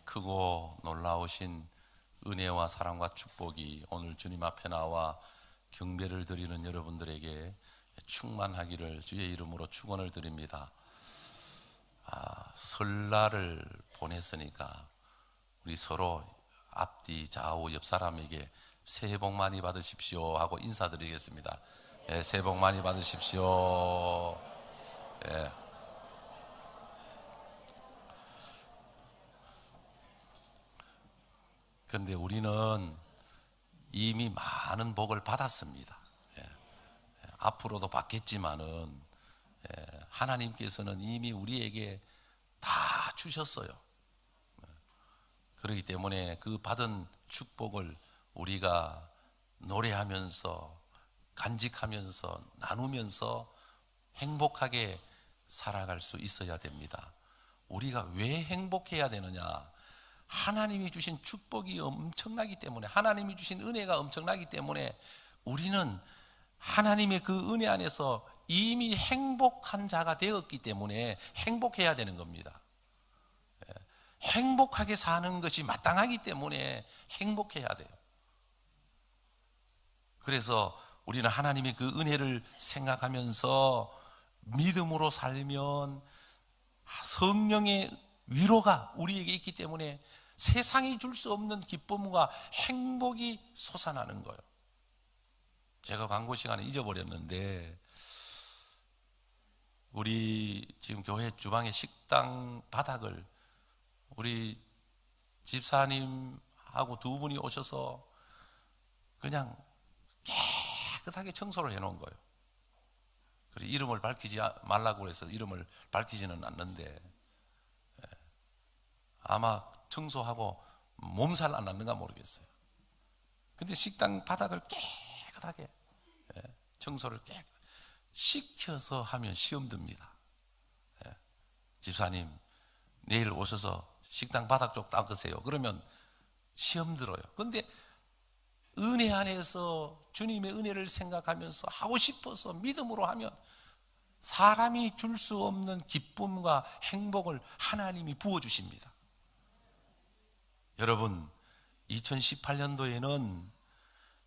크고 놀라우신 은혜와 사랑과 축복이 오늘 주님 앞에 나와 경배를 드리는 여러분들에게 충만하기를 주의 이름으로 축원을 드립니다. 설날을 보냈으니까 우리 서로 앞뒤 좌우 옆 사람에게 새해 복 많이 받으십시오 하고 인사드리겠습니다. 예, 새해 복 많이 받으십시오. 예. 그런데 우리는 이미 많은 복을 받았습니다. 예. 앞으로도 받겠지만은 하나님께서는 이미 우리에게 다 주셨어요. 그렇기 때문에 그 받은 축복을 우리가 노래하면서 간직하면서 나누면서 행복하게 살아갈 수 있어야 됩니다. 우리가 왜 행복해야 되느냐? 하나님이 주신 축복이 엄청나기 때문에, 하나님이 주신 은혜가 엄청나기 때문에 우리는 하나님의 그 은혜 안에서 이미 행복한 자가 되었기 때문에 행복해야 되는 겁니다. 행복하게 사는 것이 마땅하기 때문에 행복해야 돼요. 그래서 우리는 하나님의 그 은혜를 생각하면서 믿음으로 살면 성령의 위로가 우리에게 있기 때문에 세상이 줄 수 없는 기쁨과 행복이 솟아나는 거예요. 제가 광고 시간에 잊어버렸는데, 우리 지금 교회 주방의 식당 바닥을 우리 집사님하고 두 분이 오셔서 그냥 깨끗하게 청소를 해놓은 거예요. 그래서 이름을 밝히지 말라고 해서 이름을 밝히지는 않는데, 아마 청소하고 몸살 안 났는가 모르겠어요. 근데 식당 바닥을 깨끗하게 청소를 시켜서 하면 시험 듭니다. 집사님 내일 오셔서 식당 바닥 쪽 닦으세요. 그러면 시험 들어요. 근데 은혜 안에서 주님의 은혜를 생각하면서 하고 싶어서 믿음으로 하면 사람이 줄 수 없는 기쁨과 행복을 하나님이 부어주십니다. 여러분, 2018년도에는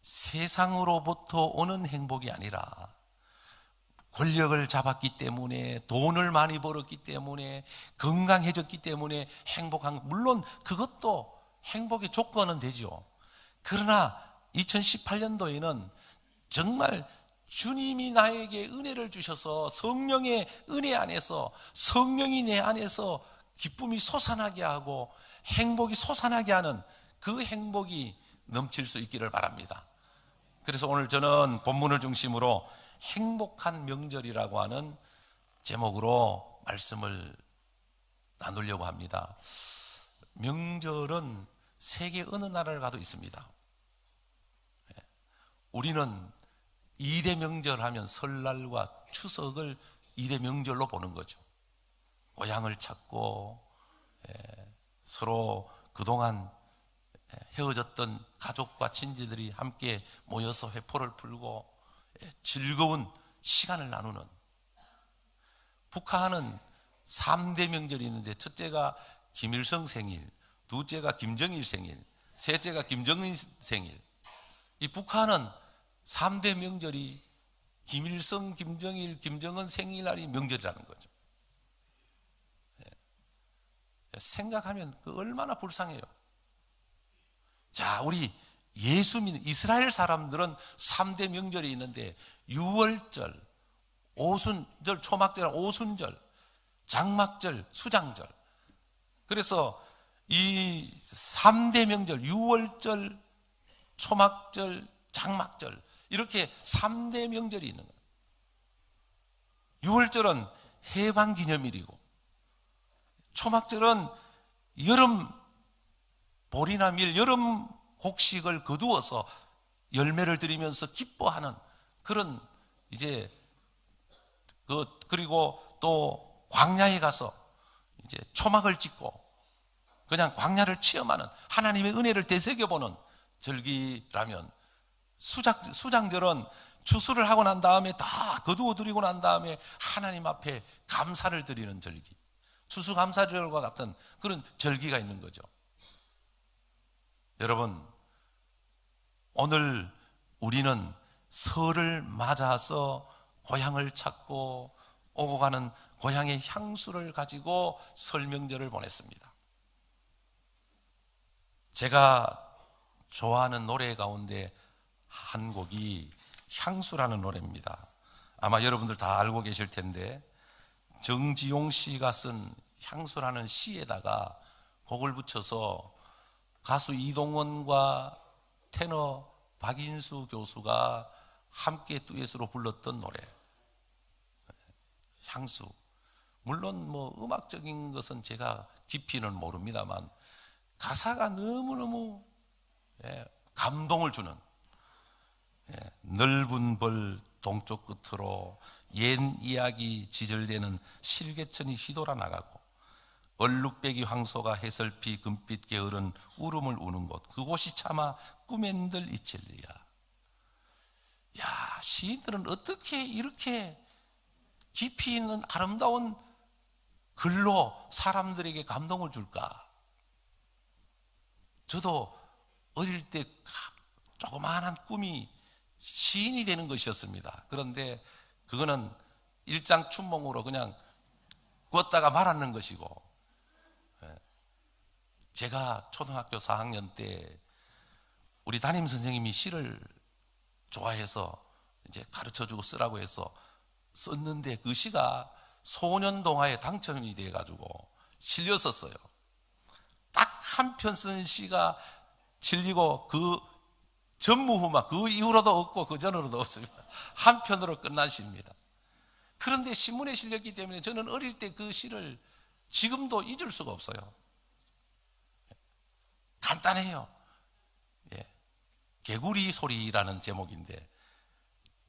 세상으로부터 오는 행복이 아니라 권력을 잡았기 때문에, 돈을 많이 벌었기 때문에, 건강해졌기 때문에 행복한, 물론 그것도 행복의 조건은 되죠. 그러나 2018년도에는 정말 주님이 나에게 은혜를 주셔서 성령의 은혜 안에서, 성령이 내 안에서 기쁨이 솟아나게 하고 행복이 솟아나게 하는 그 행복이 넘칠 수 있기를 바랍니다. 그래서 오늘 저는 본문을 중심으로 행복한 명절이라고 하는 제목으로 말씀을 나누려고 합니다. 명절은 세계 어느 나라를 가도 있습니다. 우리는 2대 명절 하면 설날과 추석을 2대 명절로 보는 거죠. 고향을 찾고 서로 그동안 헤어졌던 가족과 친지들이 함께 모여서 회포를 풀고 즐거운 시간을 나누는. 북한은 3대 명절이 있는데, 첫째가 김일성 생일, 둘째가 김정일 생일, 셋째가 김정은 생일. 이 북한은 3대 명절이 김일성, 김정일, 김정은 생일날이 명절이라는 거죠. 생각하면 그 얼마나 불쌍해요. 자, 우리 예수 믿는 이스라엘 사람들은 3대 명절이 있는데, 유월절, 오순절, 초막절, 오순절, 장막절, 수장절. 그래서 이 3대 명절, 유월절, 초막절, 장막절, 이렇게 3대 명절이 있는 거예요. 유월절은 해방기념일이고, 초막절은 여름 보리나 밀, 여름 곡식을 거두어서 열매를 드리면서 기뻐하는 그런 이제 그리고 또 광야에 가서 이제 초막을 짓고 그냥 광야를 체험하는, 하나님의 은혜를 되새겨보는 절기라면, 수장절은 추수를 하고 난 다음에 다 거두어 드리고 난 다음에 하나님 앞에 감사를 드리는 절기, 추수감사절과 같은 그런 절기가 있는 거죠. 여러분, 오늘 우리는 설을 맞아서 고향을 찾고 오고 가는 고향의 향수를 가지고 설 명절을 보냈습니다. 제가 좋아하는 노래 가운데 한 곡이 향수라는 노래입니다. 아마 여러분들 다 알고 계실 텐데, 정지용 씨가 쓴 향수라는 시에다가 곡을 붙여서 가수 이동원과 테너 박인수 교수가 함께 듀엣으로 불렀던 노래, 향수. 물론 뭐 음악적인 것은 제가 깊이는 모릅니다만 가사가 너무너무 감동을 주는, 넓은 벌 동쪽 끝으로 옛 이야기 지절되는 실개천이 휘돌아 나가고 얼룩배기 황소가 해설피 금빛 게으른 울음을 우는 곳, 그곳이 차마 꿈엔들 이칠리야. 야, 시인들은 어떻게 이렇게 깊이 있는 아름다운 글로 사람들에게 감동을 줄까? 저도 어릴 때 조그마한 꿈이 시인이 되는 것이었습니다. 그런데 그거는 일장춘몽으로 그냥 꿨다가 말았는 것이고, 제가 초등학교 4학년 때 우리 담임 선생님이 시를 좋아해서 이제 가르쳐주고 쓰라고 해서 썼는데, 그 시가 소년동화에 당첨이 돼가지고 실렸었어요. 딱 한 편 쓴 시가 실리고 그 전무후무한, 그 이후로도 없고 그 전으로도 없습니다. 한 편으로 끝난 시입니다. 그런데 신문에 실렸기 때문에 저는 어릴 때 그 시를 지금도 잊을 수가 없어요. 간단해요. 개구리 소리라는 제목인데,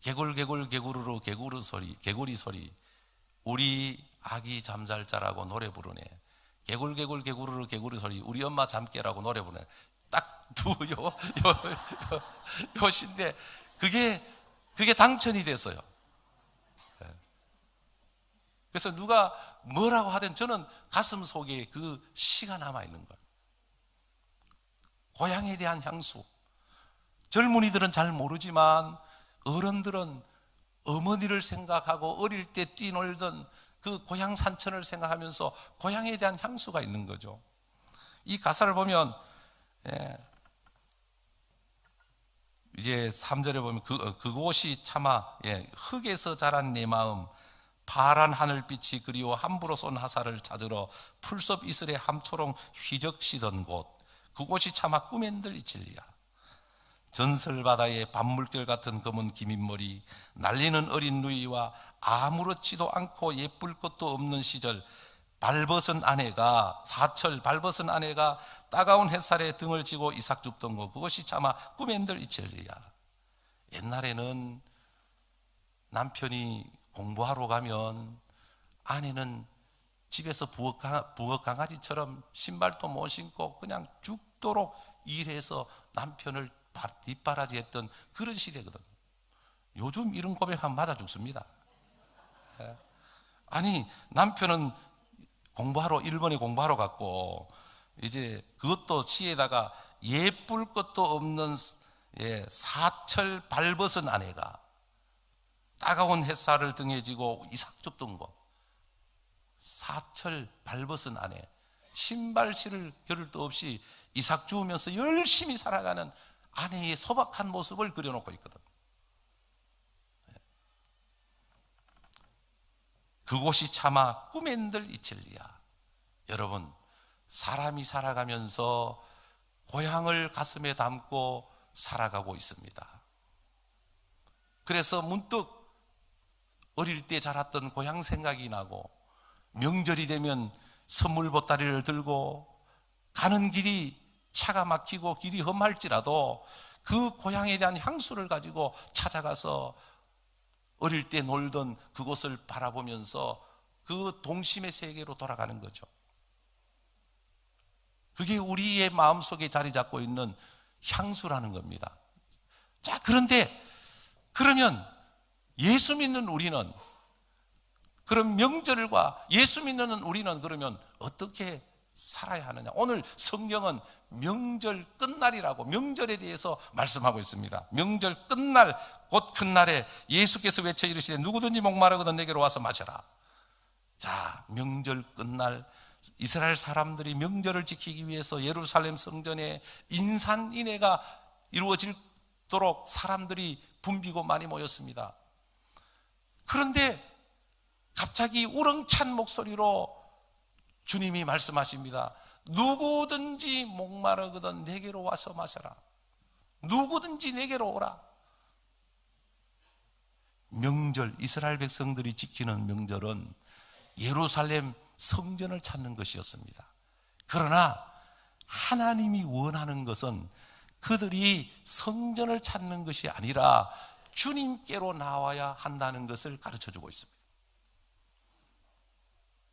개굴개굴 개구르르 개구르 소리, 개구리 소리, 우리 아기 잠잘 자라고 노래 부르네. 개굴개굴 개구르르 개구리 소리, 우리 엄마 잠 깨라고 노래 부르네. 딱 요 시인데 그게 당첨이 됐어요. 그래서 누가 뭐라고 하든 저는 가슴 속에 그 시가 남아 있는 거예요. 고향에 대한 향수. 젊은이들은 잘 모르지만 어른들은 어머니를 생각하고 어릴 때 뛰놀던 그 고향 산천을 생각하면서 고향에 대한 향수가 있는 거죠. 이 가사를 보면 이제 3절에 보면 그곳이 차마 흙에서 자란 내 마음, 파란 하늘빛이 그리워 함부로 쏜 화살을 찾으러 풀숲 이슬에 함초롱 휘적시던 곳, 그곳이 차마 꿈엔들 이칠리야. 전설바다의 밤물결 같은 검은 기민머리, 날리는 어린 누이와 아무렇지도 않고 예쁠 것도 없는 시절, 발벗은 아내가, 사철 발벗은 아내가 따가운 햇살에 등을 지고 이삭 줍던 곳, 그것이 차마 꿈엔들 이칠리야. 옛날에는 남편이 공부하러 가면 아내는 집에서 부엌 강아지처럼 신발도 못 신고 그냥 죽도록 일해서 남편을 뒷바라지했던 그런 시대거든요. 요즘 이런 고백하면 맞아 죽습니다. 아니, 남편은 일본에 공부하러 갔고, 이제 그것도 시에다가 예쁠 것도 없는 사철 발벗은 아내가 따가운 햇살을 등에 지고 이삭 줍던 곳, 사철 발벗은 아내, 신발 신을 겨를도 없이 이삭 주우면서 열심히 살아가는 아내의 소박한 모습을 그려놓고 있거든. 그곳이 차마 꿈엔들 이칠리야. 여러분, 사람이 살아가면서 고향을 가슴에 담고 살아가고 있습니다. 그래서 문득 어릴 때 자랐던 고향 생각이 나고, 명절이 되면 선물 보따리를 들고 가는 길이 차가 막히고 길이 험할지라도 그 고향에 대한 향수를 가지고 찾아가서 어릴 때 놀던 그곳을 바라보면서 그 동심의 세계로 돌아가는 거죠. 그게 우리의 마음속에 자리 잡고 있는 향수라는 겁니다. 자, 그러면 예수 믿는 우리는, 그런 명절과 예수 믿는 우리는 그러면 어떻게 살아야 하느냐? 오늘 성경은 명절 끝날이라고 명절에 대해서 말씀하고 있습니다. 명절 끝날 곧 큰 날에 예수께서 외쳐 이르시되 누구든지 목마르거든 내게로 와서 마셔라. 자, 명절 끝날 이스라엘 사람들이 명절을 지키기 위해서 예루살렘 성전에 인산인해가 이루어지도록 사람들이 붐비고 많이 모였습니다. 그런데 갑자기 우렁찬 목소리로 주님이 말씀하십니다. 누구든지 목마르거든 내게로 와서 마셔라. 누구든지 내게로 오라. 명절, 이스라엘 백성들이 지키는 명절은 예루살렘 성전을 찾는 것이었습니다. 그러나 하나님이 원하는 것은 그들이 성전을 찾는 것이 아니라 주님께로 나와야 한다는 것을 가르쳐주고 있습니다.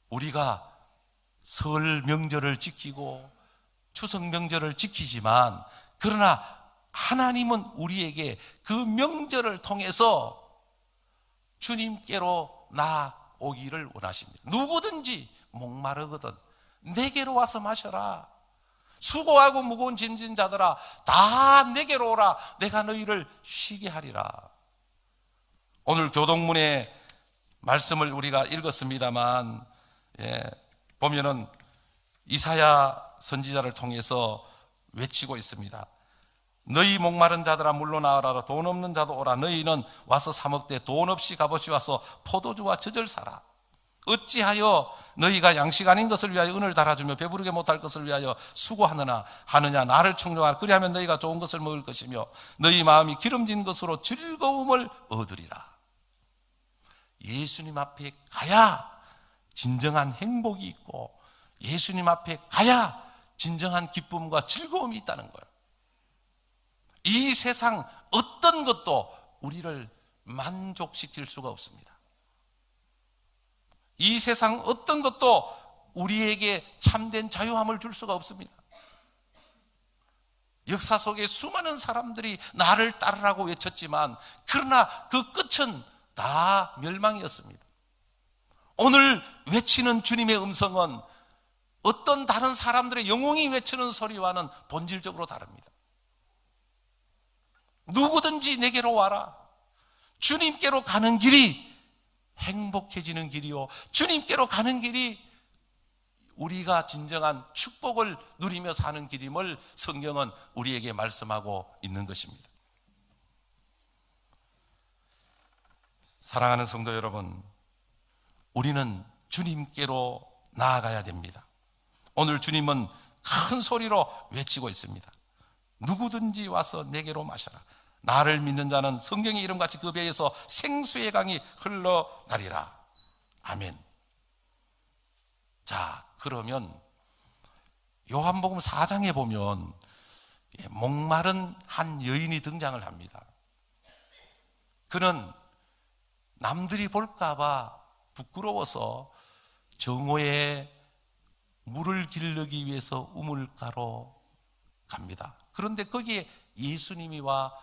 우리가 설 명절을 지키고 추석 명절을 지키지만 그러나 하나님은 우리에게 그 명절을 통해서 주님께로 나오기를 원하십니다. 누구든지 목마르거든 내게로 와서 마셔라. 수고하고 무거운 짐진 자들아 다 내게로 오라. 내가 너희를 쉬게 하리라. 오늘 교동문의 말씀을 우리가 읽었습니다만 보면은 이사야 선지자를 통해서 외치고 있습니다. 너희 목마른 자들아 물러나와라. 돈 없는 자도 오라. 너희는 와서 사 먹되 돈 없이 값없이 와서 포도주와 젖을 사라. 어찌하여 너희가 양식 아닌 것을 위하여 은을 달아주며 배부르게 못할 것을 위하여 수고하느냐 하느냐. 나를 충족하라. 그리하면 너희가 좋은 것을 먹을 것이며 너희 마음이 기름진 것으로 즐거움을 얻으리라. 예수님 앞에 가야 진정한 행복이 있고 예수님 앞에 가야 진정한 기쁨과 즐거움이 있다는 거예요. 이 세상 어떤 것도 우리를 만족시킬 수가 없습니다. 이 세상 어떤 것도 우리에게 참된 자유함을 줄 수가 없습니다. 역사 속에 수많은 사람들이 나를 따르라고 외쳤지만 그러나 그 끝은 다 멸망이었습니다. 오늘 외치는 주님의 음성은 어떤 다른 사람들의 영웅이 외치는 소리와는 본질적으로 다릅니다. 누구든지 내게로 와라. 주님께로 가는 길이 행복해지는 길이요, 주님께로 가는 길이 우리가 진정한 축복을 누리며 사는 길임을 성경은 우리에게 말씀하고 있는 것입니다. 사랑하는 성도 여러분, 우리는 주님께로 나아가야 됩니다. 오늘 주님은 큰 소리로 외치고 있습니다. 누구든지 와서 내게로 마셔라. 나를 믿는 자는 성경의 이름같이 그 배에서 생수의 강이 흘러나리라. 아멘. 자, 그러면 요한복음 4장에 보면 목마른 한 여인이 등장을 합니다. 그는 남들이 볼까봐 부끄러워서 정오에 물을 기르기 위해서 우물가로 갑니다. 그런데 거기에 예수님이 와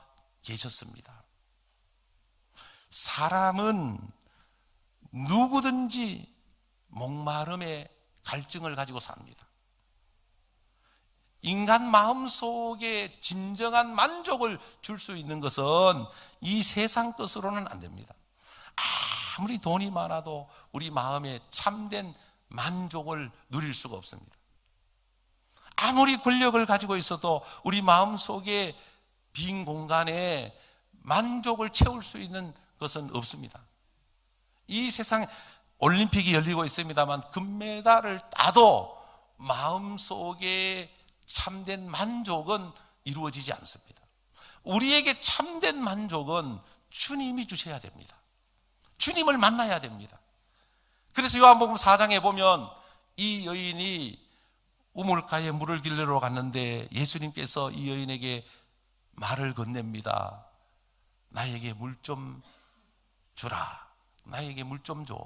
계셨습니다. 사람은 누구든지 목마름의 갈증을 가지고 삽니다. 인간 마음속에 진정한 만족을 줄 수 있는 것은 이 세상 것으로는 안 됩니다. 아무리 돈이 많아도 우리 마음에 참된 만족을 누릴 수가 없습니다. 아무리 권력을 가지고 있어도 우리 마음속에 빈 공간에 만족을 채울 수 있는 것은 없습니다. 이 세상에 올림픽이 열리고 있습니다만 금메달을 따도 마음속에 참된 만족은 이루어지지 않습니다. 우리에게 참된 만족은 주님이 주셔야 됩니다. 주님을 만나야 됩니다. 그래서 요한복음 4장에 보면 이 여인이 우물가에 물을 길르러 갔는데 예수님께서 이 여인에게 말을 건넵니다. 나에게 물 좀 주라. 나에게 물 좀 줘.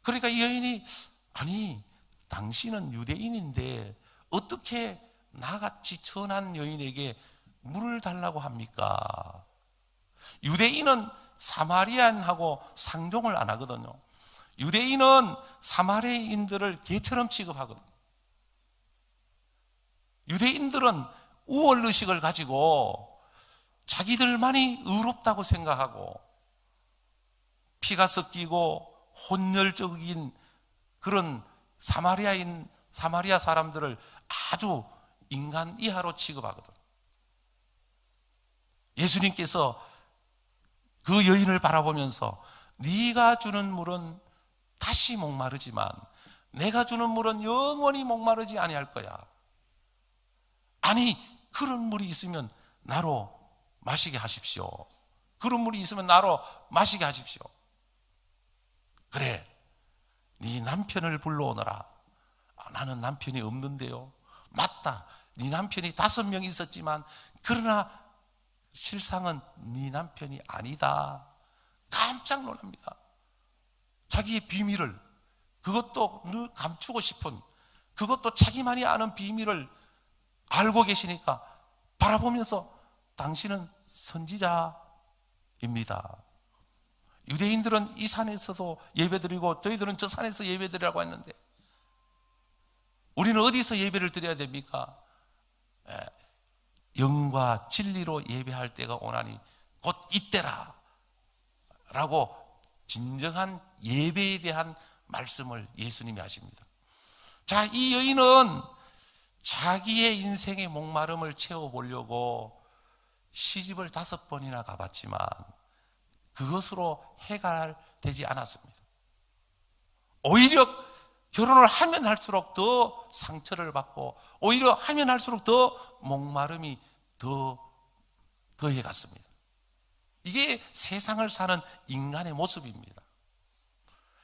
그러니까 이 여인이, 아니 당신은 유대인인데 어떻게 나같이 천한 여인에게 물을 달라고 합니까? 유대인은 사마리안하고 상종을 안 하거든요. 유대인은 사마리아인들을 개처럼 취급하거든. 유대인들은 우월의식을 가지고 자기들만이 의롭다고 생각하고 피가 섞이고 혼혈적인 그런 사마리아 사람들을 아주 인간 이하로 취급하거든. 예수님께서 그 여인을 바라보면서 네가 주는 물은 다시 목마르지만 내가 주는 물은 영원히 목마르지 아니할 거야. 아니, 그런 물이 있으면 나로 마시게 하십시오. 그런 물이 있으면 나로 마시게 하십시오. 그래, 네 남편을 불러오너라. 나는 남편이 없는데요. 맞다, 네 남편이 5명 있었지만 그러나 실상은 네 남편이 아니다. 깜짝 놀랍니다. 자기의 비밀을, 그것도 늘 감추고 싶은, 그것도 자기만이 아는 비밀을 알고 계시니까 바라보면서 당신은 선지자입니다. 유대인들은 이 산에서도 예배드리고 저희들은 저 산에서 예배드리라고 했는데 우리는 어디서 예배를 드려야 됩니까? 영과 진리로 예배할 때가 오나니 곧 이때라 라고 진정한 예배에 대한 말씀을 예수님이 하십니다. 자, 이 여인은 자기의 인생의 목마름을 채워보려고 시집을 5번이나 가봤지만 그것으로 해결되지 않았습니다. 오히려 결혼을 하면 할수록 더 상처를 받고 오히려 하면 할수록 더 목마름이 더해갔습니다. 이게 세상을 사는 인간의 모습입니다.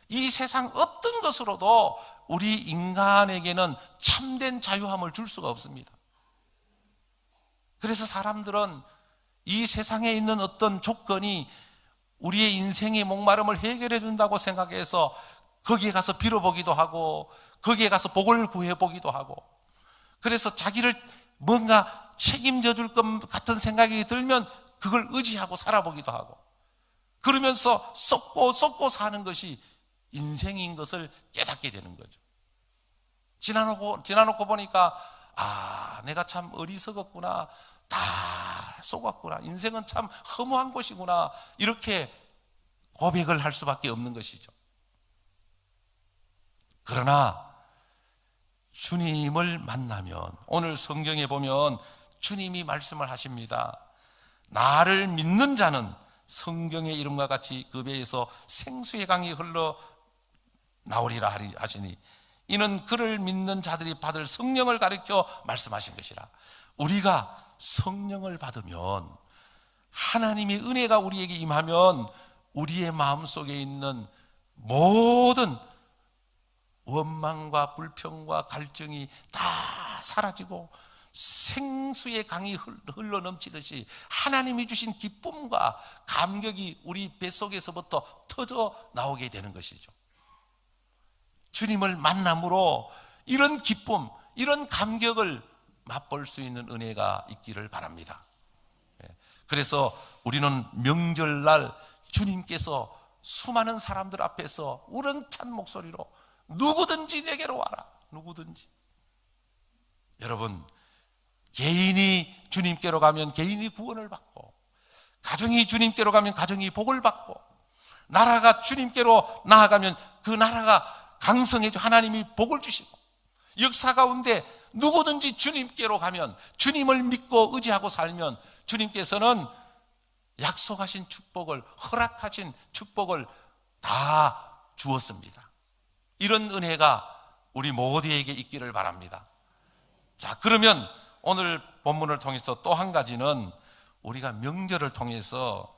이 세상 어떤 것으로도 우리 인간에게는 참된 자유함을 줄 수가 없습니다. 그래서 사람들은 이 세상에 있는 어떤 조건이 우리의 인생의 목마름을 해결해 준다고 생각해서 거기에 가서 빌어보기도 하고 거기에 가서 복을 구해보기도 하고 그래서 자기를 뭔가 책임져 줄 것 같은 생각이 들면 그걸 의지하고 살아보기도 하고 그러면서 쏟고 사는 것이 인생인 것을 깨닫게 되는 거죠. 지나놓고 보니까 내가 참 어리석었구나, 다 속았구나, 인생은 참 허무한 것이구나 이렇게 고백을 할 수밖에 없는 것이죠. 그러나 주님을 만나면 오늘 성경에 보면 주님이 말씀을 하십니다. 나를 믿는 자는 성경의 이름과 같이 그 배에서 생수의 강이 흘러 나오리라 하시니 이는 그를 믿는 자들이 받을 성령을 가리켜 말씀하신 것이라. 우리가 성령을 받으면 하나님의 은혜가 우리에게 임하면 우리의 마음속에 있는 모든 원망과 불평과 갈증이 다 사라지고 생수의 강이 흘러 넘치듯이 하나님이 주신 기쁨과 감격이 우리 뱃속에서부터 터져 나오게 되는 것이죠. 주님을 만남으로 이런 기쁨, 이런 감격을 맛볼 수 있는 은혜가 있기를 바랍니다. 그래서 우리는 명절날 주님께서 수많은 사람들 앞에서 우렁찬 목소리로 누구든지 내게로 와라, 누구든지. 여러분, 개인이 주님께로 가면 개인이 구원을 받고 가정이 주님께로 가면 가정이 복을 받고 나라가 주님께로 나아가면 그 나라가 강성해져 하나님이 복을 주시고 역사 가운데 누구든지 주님께로 가면 주님을 믿고 의지하고 살면 주님께서는 약속하신 축복을, 허락하신 축복을 다 주었습니다. 이런 은혜가 우리 모두에게 있기를 바랍니다. 자, 그러면 오늘 본문을 통해서 또 한 가지는 우리가 명절을 통해서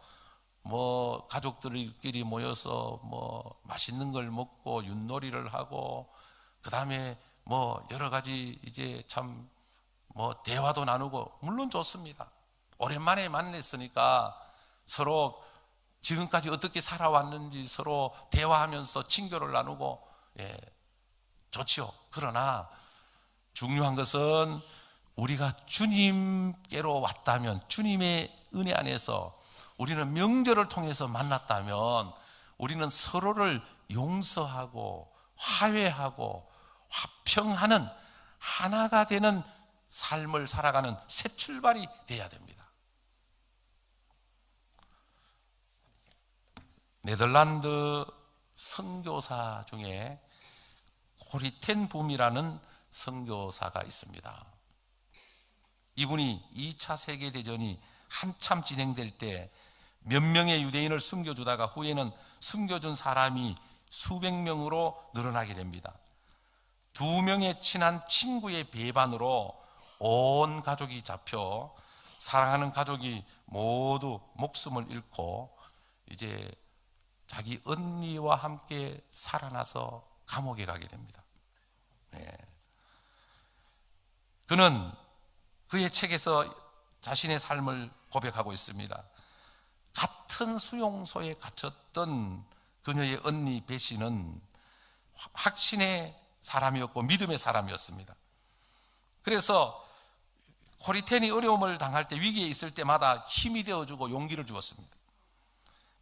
가족들끼리 모여서 맛있는 걸 먹고 윷놀이를 하고 그 다음에 여러 가지 이제 참 대화도 나누고 물론 좋습니다. 오랜만에 만났으니까 서로 지금까지 어떻게 살아왔는지 서로 대화하면서 친교를 나누고 좋지요. 그러나 중요한 것은 우리가 주님께로 왔다면 주님의 은혜 안에서 우리는 명절을 통해서 만났다면 우리는 서로를 용서하고 화해하고 화평하는 하나가 되는 삶을 살아가는 새 출발이 돼야 됩니다. 네덜란드 선교사 중에 코리 텐 붐이라는 선교사가 있습니다. 이분이 2차 세계대전이 한참 진행될 때 몇 명의 유대인을 숨겨주다가 후에는 숨겨준 사람이 수백 명으로 늘어나게 됩니다. 2명의 친한 친구의 배반으로 온 가족이 잡혀 사랑하는 가족이 모두 목숨을 잃고 이제 자기 언니와 함께 살아나서 감옥에 가게 됩니다. 그는 그의 책에서 자신의 삶을 고백하고 있습니다. 같은 수용소에 갇혔던 그녀의 언니 베시는 확신의 사람이었고 믿음의 사람이었습니다. 그래서 코리 텐이 어려움을 당할 때, 위기에 있을 때마다 힘이 되어주고 용기를 주었습니다.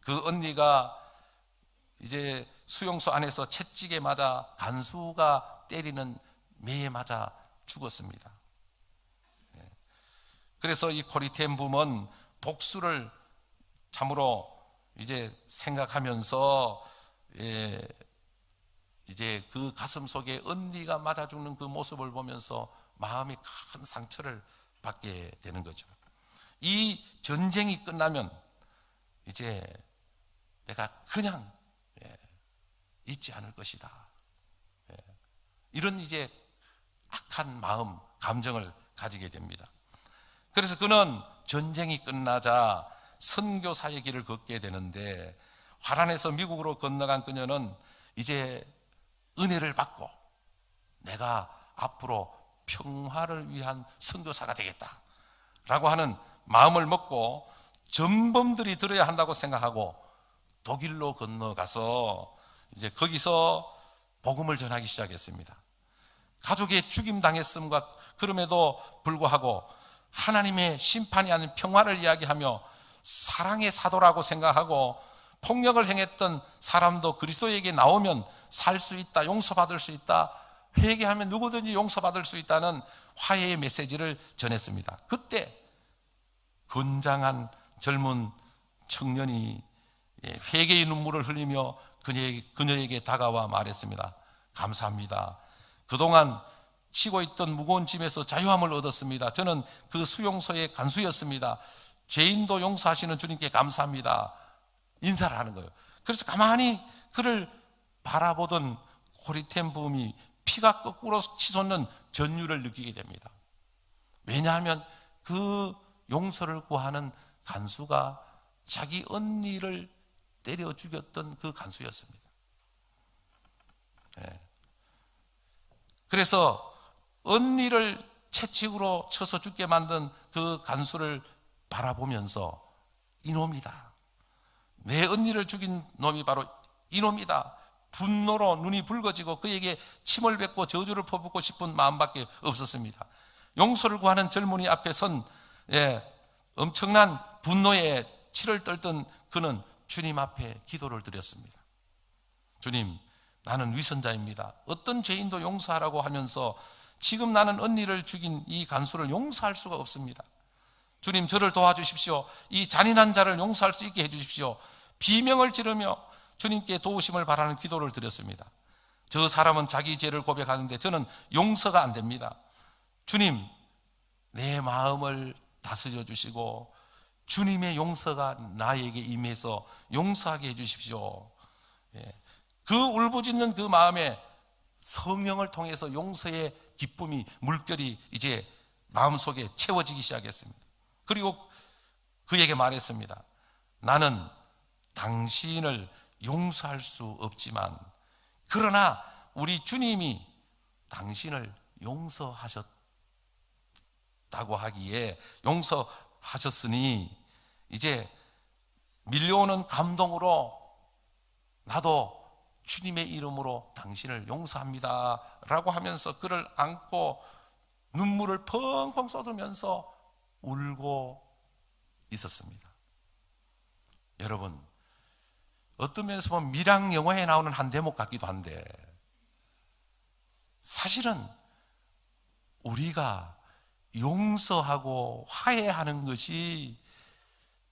그 언니가 이제 수용소 안에서 채찍에 맞아 간수가 때리는 매에 맞아 죽었습니다. 그래서 이 코리 텐 붐은 복수를 참으로 이제 생각하면서 이제 그 가슴 속에 언니가 맞아 죽는 그 모습을 보면서 마음이 큰 상처를 받게 되는 거죠. 이 전쟁이 끝나면 이제 내가 그냥 잊지 않을 것이다. 이런 이제 악한 마음, 감정을 가지게 됩니다. 그래서 그는 전쟁이 끝나자 선교사의 길을 걷게 되는데, 화란에서 미국으로 건너간 그녀는 이제 은혜를 받고 내가 앞으로 평화를 위한 선교사가 되겠다라고 하는 마음을 먹고 전범들이 들어야 한다고 생각하고 독일로 건너가서 이제 거기서 복음을 전하기 시작했습니다. 가족의 죽임당했음과 그럼에도 불구하고 하나님의 심판이 아닌 평화를 이야기하며 사랑의 사도라고 생각하고 폭력을 행했던 사람도 그리스도에게 나오면 살 수 있다, 용서받을 수 있다, 회개하면 누구든지 용서받을 수 있다는 화해의 메시지를 전했습니다. 그때 건장한 젊은 청년이 회개의 눈물을 흘리며 그녀에게 다가와 말했습니다. 감사합니다. 그동안 치고 있던 무거운 짐에서 자유함을 얻었습니다. 저는 그 수용소의 간수였습니다. 죄인도 용서하시는 주님께 감사합니다. 인사를 하는 거예요. 그래서 가만히 그를 바라보던 코리 텐 붐이 피가 거꾸로 치솟는 전율을 느끼게 됩니다. 왜냐하면 그 용서를 구하는 간수가 자기 언니를 때려 죽였던 그 간수였습니다. 그래서 언니를 채찍으로 쳐서 죽게 만든 그 간수를 바라보면서 이놈이다, 내 언니를 죽인 놈이 바로 이놈이다, 분노로 눈이 붉어지고 그에게 침을 뱉고 저주를 퍼붓고 싶은 마음밖에 없었습니다. 용서를 구하는 젊은이 앞에 선 엄청난 분노에 치를 떨던 그는 주님 앞에 기도를 드렸습니다. 주님, 나는 위선자입니다. 어떤 죄인도 용서하라고 하면서 지금 나는 언니를 죽인 이 간수를 용서할 수가 없습니다. 주님, 저를 도와주십시오. 이 잔인한 자를 용서할 수 있게 해주십시오. 비명을 지르며 주님께 도우심을 바라는 기도를 드렸습니다. 저 사람은 자기 죄를 고백하는데 저는 용서가 안 됩니다. 주님, 내 마음을 다스려 주시고 주님의 용서가 나에게 임해서 용서하게 해주십시오. 그 울부짖는 그 마음에 성령을 통해서 용서의 기쁨이, 물결이 이제 마음속에 채워지기 시작했습니다. 그리고 그에게 말했습니다. 나는 당신을 용서할 수 없지만 그러나 우리 주님이 당신을 용서하셨다고 하기에, 용서하셨으니 이제 밀려오는 감동으로 나도 주님의 이름으로 당신을 용서합니다 라고 하면서 그를 안고 눈물을 펑펑 쏟으면서 울고 있었습니다. 여러분, 어떤 면에서 보면 밀양 영화에 나오는 한 대목 같기도 한데, 사실은 우리가 용서하고 화해하는 것이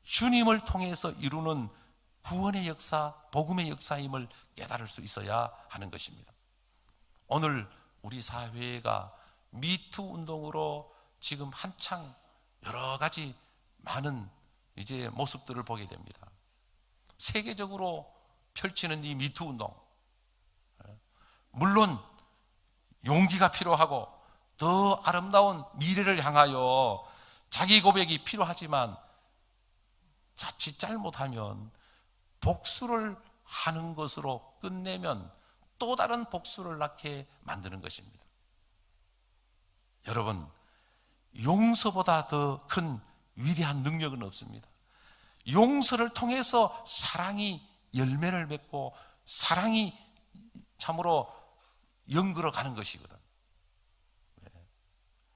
주님을 통해서 이루는 구원의 역사, 복음의 역사임을 깨달을 수 있어야 하는 것입니다. 오늘 우리 사회가 미투 운동으로 지금 한창 여러 가지 많은 이제 모습들을 보게 됩니다. 세계적으로 펼치는 이 미투 운동, 물론 용기가 필요하고 더 아름다운 미래를 향하여 자기 고백이 필요하지만 자칫 잘못하면 복수를 하는 것으로 끝내면 또 다른 복수를 낳게 만드는 것입니다. 여러분, 용서보다 더 큰 위대한 능력은 없습니다. 용서를 통해서 사랑이 열매를 맺고 사랑이 참으로 연결어 가는 것이거든.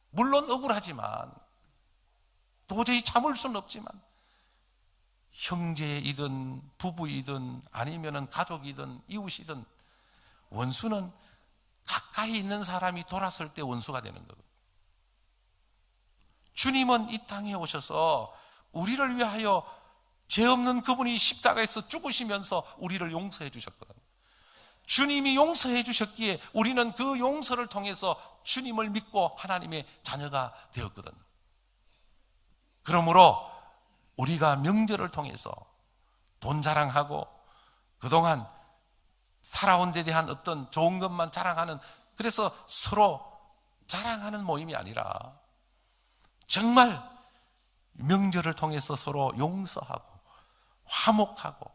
물론 억울하지만, 도저히 참을 수는 없지만, 형제이든 부부이든 아니면 가족이든 이웃이든 원수는 가까이 있는 사람이 돌았을 때 원수가 되는 거거든. 주님은 이 땅에 오셔서 우리를 위하여 죄 없는 그분이 십자가에서 죽으시면서 우리를 용서해 주셨거든. 주님이 용서해 주셨기에 우리는 그 용서를 통해서 주님을 믿고 하나님의 자녀가 되었거든. 그러므로 우리가 명절을 통해서 돈 자랑하고 그동안 살아온 데 대한 어떤 좋은 것만 자랑하는, 그래서 서로 자랑하는 모임이 아니라 정말 명절을 통해서 서로 용서하고 화목하고,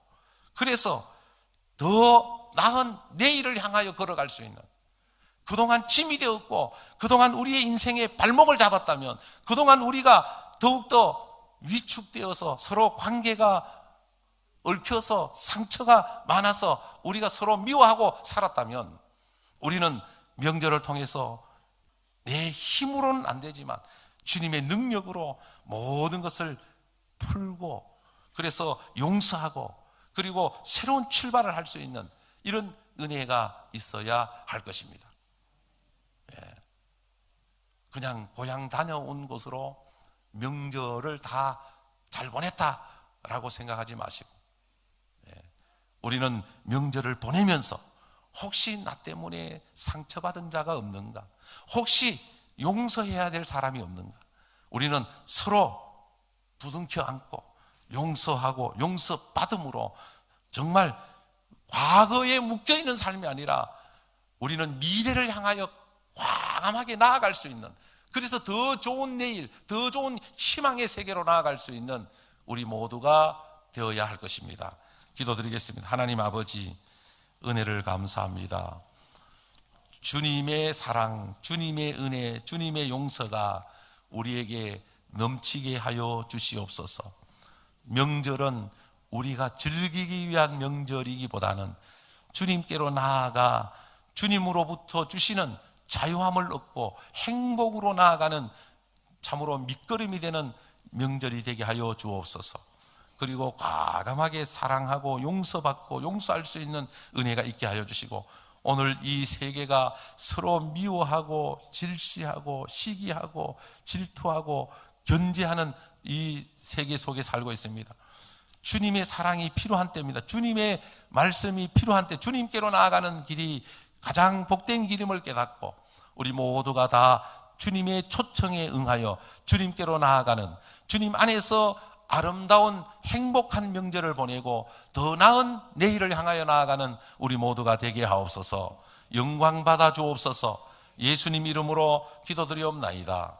그래서 더 나은 내일을 향하여 걸어갈 수 있는, 그동안 짐이 되었고 그동안 우리의 인생의 발목을 잡았다면, 그동안 우리가 더욱더 위축되어서 서로 관계가 얽혀서 상처가 많아서 우리가 서로 미워하고 살았다면, 우리는 명절을 통해서 내 힘으로는 안 되지만 주님의 능력으로 모든 것을 풀고, 그래서 용서하고 그리고 새로운 출발을 할 수 있는 이런 은혜가 있어야 할 것입니다. 그냥 고향 다녀온 곳으로 명절을 다 잘 보냈다라고 생각하지 마시고, 우리는 명절을 보내면서 혹시 나 때문에 상처받은 자가 없는가, 혹시 용서해야 될 사람이 없는가, 우리는 서로 부둥켜 안고 용서하고 용서받음으로 정말 과거에 묶여있는 삶이 아니라 우리는 미래를 향하여 과감하게 나아갈 수 있는, 그래서 더 좋은 내일, 더 좋은 희망의 세계로 나아갈 수 있는 우리 모두가 되어야 할 것입니다. 기도드리겠습니다. 하나님 아버지, 은혜를 감사합니다. 주님의 사랑, 주님의 은혜, 주님의 용서가 우리에게 넘치게 하여 주시옵소서. 명절은 우리가 즐기기 위한 명절이기보다는 주님께로 나아가 주님으로부터 주시는 자유함을 얻고 행복으로 나아가는 참으로 밑거름이 되는 명절이 되게 하여 주옵소서. 그리고 과감하게 사랑하고 용서받고 용서할 수 있는 은혜가 있게 하여 주시고, 오늘 이 세계가 서로 미워하고 질시하고 시기하고 질투하고 견제하는 이 세계 속에 살고 있습니다. 주님의 사랑이 필요한 때입니다. 주님의 말씀이 필요한 때, 주님께로 나아가는 길이 가장 복된 길임을 깨닫고 우리 모두가 다 주님의 초청에 응하여 주님께로 나아가는, 주님 안에서 아름다운 행복한 명절을 보내고 더 나은 내일을 향하여 나아가는 우리 모두가 되게 하옵소서. 영광 받아 주옵소서. 예수님 이름으로 기도드리옵나이다.